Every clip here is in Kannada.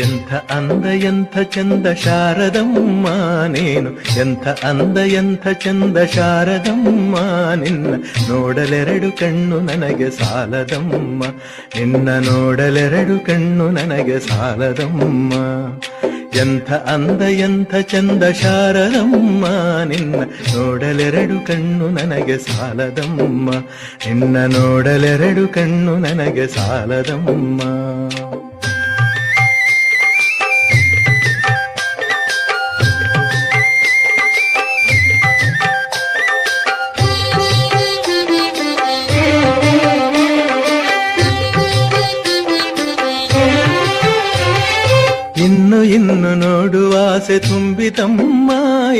ಎಂಥ ಅಂದ ಎಂಥ ಚಂದ ಶಾರದಮ್ಮ ನೀನು, ಎಂಥ ಅಂದ ಎಂಥ ಚಂದ ಶಾರದಮ್ಮ ನಿನ್ನ ನೋಡಲೆರಡು ಕಣ್ಣು ನನಗೆ ಸಾಲದಮ್ಮ, ನಿನ್ನ ನೋಡಲೆರಡು ಕಣ್ಣು ನನಗೆ ಸಾಲದಮ್ಮ. ಎಂಥ ಅಂದ ಎಂಥ ಚಂದ ಶಾರದಮ್ಮ ನಿನ್ನ ನೋಡಲೆರಡು ಕಣ್ಣು ನನಗೆ ಸಾಲದಮ್ಮ, ನಿನ್ನ ನೋಡಲೆರಡು ಕಣ್ಣು ನನಗೆ ಸಾಲದಮ್ಮ. ಇನ್ನು ಇನ್ನು ನೋಡುವ ಆಸೆ ತುಂಬಿತಮ್ಮ,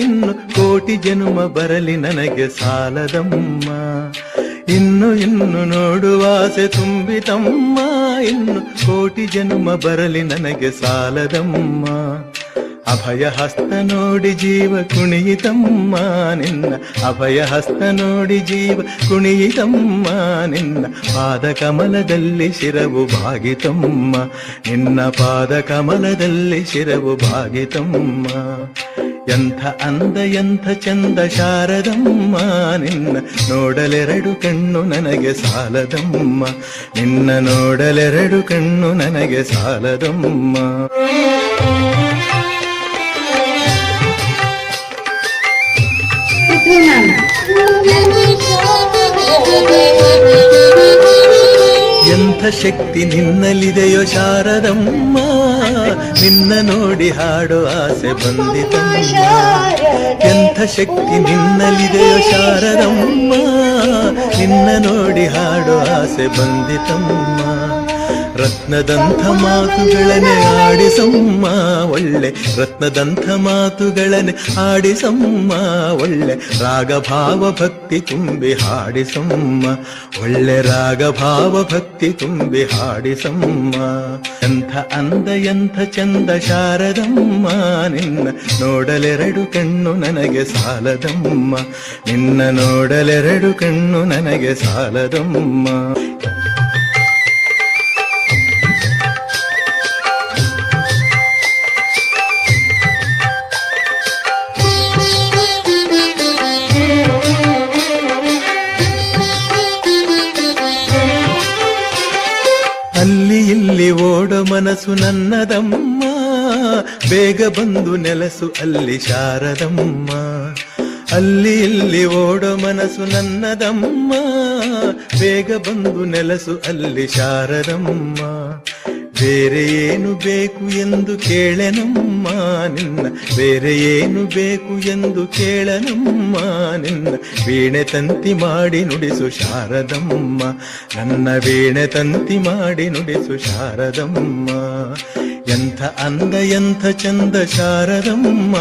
ಇನ್ನು ಕೋಟಿ ಜನ್ಮ ಬರಲಿ ನನಗೆ ಸಾಲದಮ್ಮ. ಇನ್ನು ಇನ್ನು ನೋಡುವ ಆಸೆ ತುಂಬಿತಮ್ಮ, ಇನ್ನು ಕೋಟಿ ಜನ್ಮ ಬರಲಿ ನನಗೆ ಸಾಲದಮ್ಮ. ಅಭಯ ಹಸ್ತ ನೋಡಿ ಜೀವ ಕುಣಿಯಿತಮ್ಮ ನಿನ್ನ, ಅಭಯ ಹಸ್ತ ನೋಡಿ ಜೀವ ಕುಣಿಯಿತಮ್ಮ ನಿನ್ನ ಪಾದ ಕಮಲದಲ್ಲಿ ಶಿರವು ಭಾಗಿತಮ್ಮ, ನಿನ್ನ ಪಾದ ಕಮಲದಲ್ಲಿ ಶಿರವು ಭಾಗಿತಮ್ಮ. ಎಂಥ ಅಂದ ಎಂಥ ಚಂದ ಶಾರದಮ್ಮ ನಿನ್ನ ನೋಡಲೆರಡು ಕಣ್ಣು ನನಗೆ ಸಾಲದಮ್ಮ, ನಿನ್ನ ನೋಡಲೆರಡು ಕಣ್ಣು ನನಗೆ ಸಾಲದಮ್ಮ. ಎಂಥ ಶಕ್ತಿ ನಿನ್ನಲ್ಲಿದೆಯೋ ಶಾರದಮ್ಮ, ನಿನ್ನ ನೋಡಿ ಹಾಡೋ ಆಸೆ ಬಂದಿತಮ್ಮ. ಎಂಥ ಶಕ್ತಿ ನಿನ್ನಲ್ಲಿದೆಯೋ ಶಾರದಮ್ಮ, ನಿನ್ನ ನೋಡಿ ಹಾಡೋ ಆಸೆ ಬಂದಿತಮ್ಮ. ರತ್ನದಂಥ ಮಾತುಗಳನ್ನೇ ಆಡಿಸಮ್ಮ ಒಳ್ಳೆ, ರತ್ನದಂಥ ಮಾತುಗಳನ್ನೇ ಆಡಿಸಮ್ಮ ಒಳ್ಳೆ, ರಾಗಭಾವ ಭಕ್ತಿ ತುಂಬಿ ಹಾಡಿಸಮ್ಮ ಒಳ್ಳೆ, ರಾಗಭಾವ ಭಕ್ತಿ ತುಂಬಿ ಹಾಡಿಸಮ್ಮ. ಎಂಥ ಅಂದ ಎಂಥ ಚಂದ ಶಾರದಮ್ಮ ನಿನ್ನ ನೋಡಲೆರಡು ಕಣ್ಣು ನನಗೆ ಸಾಲದಮ್ಮ, ನಿನ್ನ ನೋಡಲೆರಡು ಕಣ್ಣು ನನಗೆ ಸಾಲದಮ್ಮ. ಅಲ್ಲಿ ಇಲ್ಲಿ ಓಡೋ ಮನಸ್ಸು ನನ್ನದಮ್ಮ, ಬೇಗ ಬಂದು ನೆಲಸು ಅಲ್ಲಿ ಶಾರದಮ್ಮ. ಅಲ್ಲಿ ಇಲ್ಲಿ ಓಡೋ ಮನಸ್ಸು ನನ್ನದಮ್ಮ, ಬೇಗ ಬಂದು ನೆಲಸು ಅಲ್ಲಿ ಶಾರದಮ್ಮ. ಬೇರೆ ಏನು ಬೇಕು ಎಂದು ಕೇಳೆನಮ್ಮ ನಿನ್ನ, ಬೇರೆ ಏನು ಬೇಕು ಎಂದು ಕೇಳನಮ್ಮ ನಿನ್ನ, ವೀಣೆ ತಂತಿ ಮಾಡಿ ನುಡಿಸು ಶಾರದಮ್ಮ, ನನ್ನ ವೀಣೆ ತಂತಿ ಮಾಡಿ ನುಡಿಸು ಶಾರದಮ್ಮ. ಎಂಥ ಅಂದ ಎಂಥ ಚಂದ ಶಾರದಮ್ಮ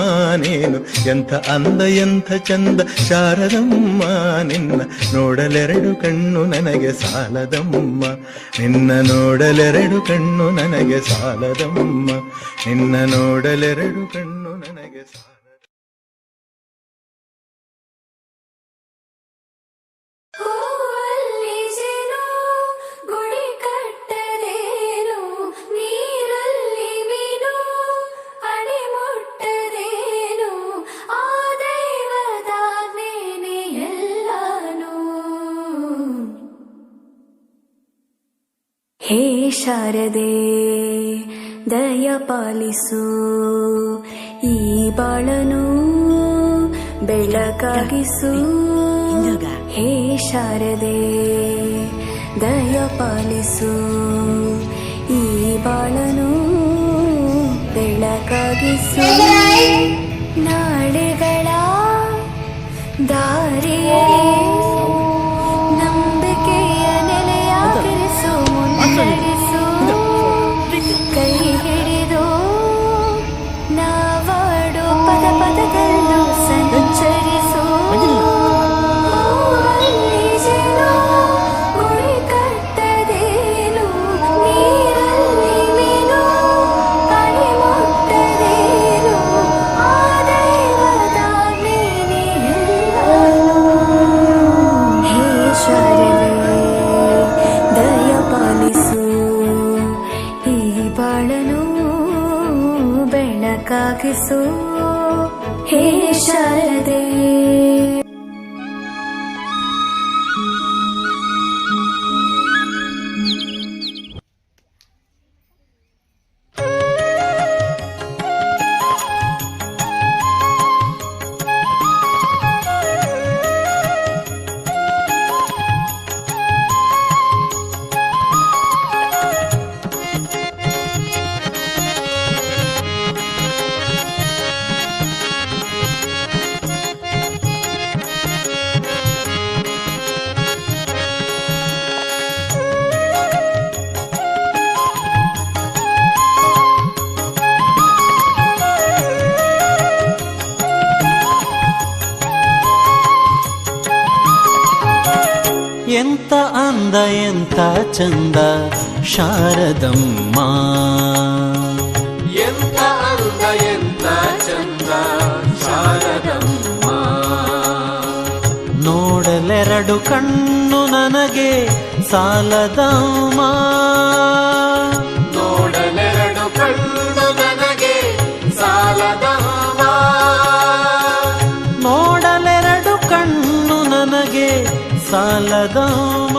ನೀನು, ಎಂಥ ಅಂದ ಎಂಥ ಚಂದ ಶಾರದಮ್ಮ ನಿನ್ನ ನೋಡಲೆರಡು ಕಣ್ಣು ನನಗೆ ಸಾಲದಮ್ಮ, ನಿನ್ನ ನೋಡಲೆರಡು ಕಣ್ಣು ನನಗೆ ಸಾಲದಮ್ಮ, ನಿನ್ನ ನೋಡಲೆರಡು ಕಣ್ಣು ನನಗೆ ಸಾಲ. ಹೇ ಶಾರದೆ ದಯ ಪಾಲಿಸು, ಈ ಬಾಳನು ಬೆಳಕಾಗಿಸು. ಹೇ ಶಾರದೆ ದಯ ಪಾಲಿಸು, ಈ ಬಾಳನು ಬೆಳಕಾಗಿಸು. ನಾಳೆಗಳ ದಾರಿಯಲ್ಲಿ ನಂಬಿಕೆಯ ನೆಲೆಯಾಗಿರಿಸು, ಮುನ್ನಡೆಸು. ಕೈ ಹಿಡಿದು ನಾವಾಡು ಪದ ಪದದಲ್ಲೂ ಸಂಚರಿಸು. ಗುಡಿ ಕಟ್ಟದೇನು ನೀರಲ್ಲಿ ಮೀನು, ಅಡಿ ಮುಟ್ಟದೇನು ಆ ದೈವದ ಬೆಳಕಾಗಿಸು ಹೇ ಶಾರದೆ. ಎಂತ ಅಂದ ಎಂತ ಚಂದ ಶಾರದಮ್ಮ, ಎಂತ ಅಂದ ಎಂತ ಚಂದ ಶಾರದಮ್ಮ. ನೋಡಲೆರಡು ಕಣ್ಣು ನನಗೆ ಸಾಲದಮ್ಮ, ನೋಡಲೆರಡು ಕಣ್ಣು ನನಗೆ ಸಾಲದಮ್ಮ. ನೋಡಲೆರಡು ಕಣ್ಣು ನನಗೆ ಸಾಲದಮ್ಮ.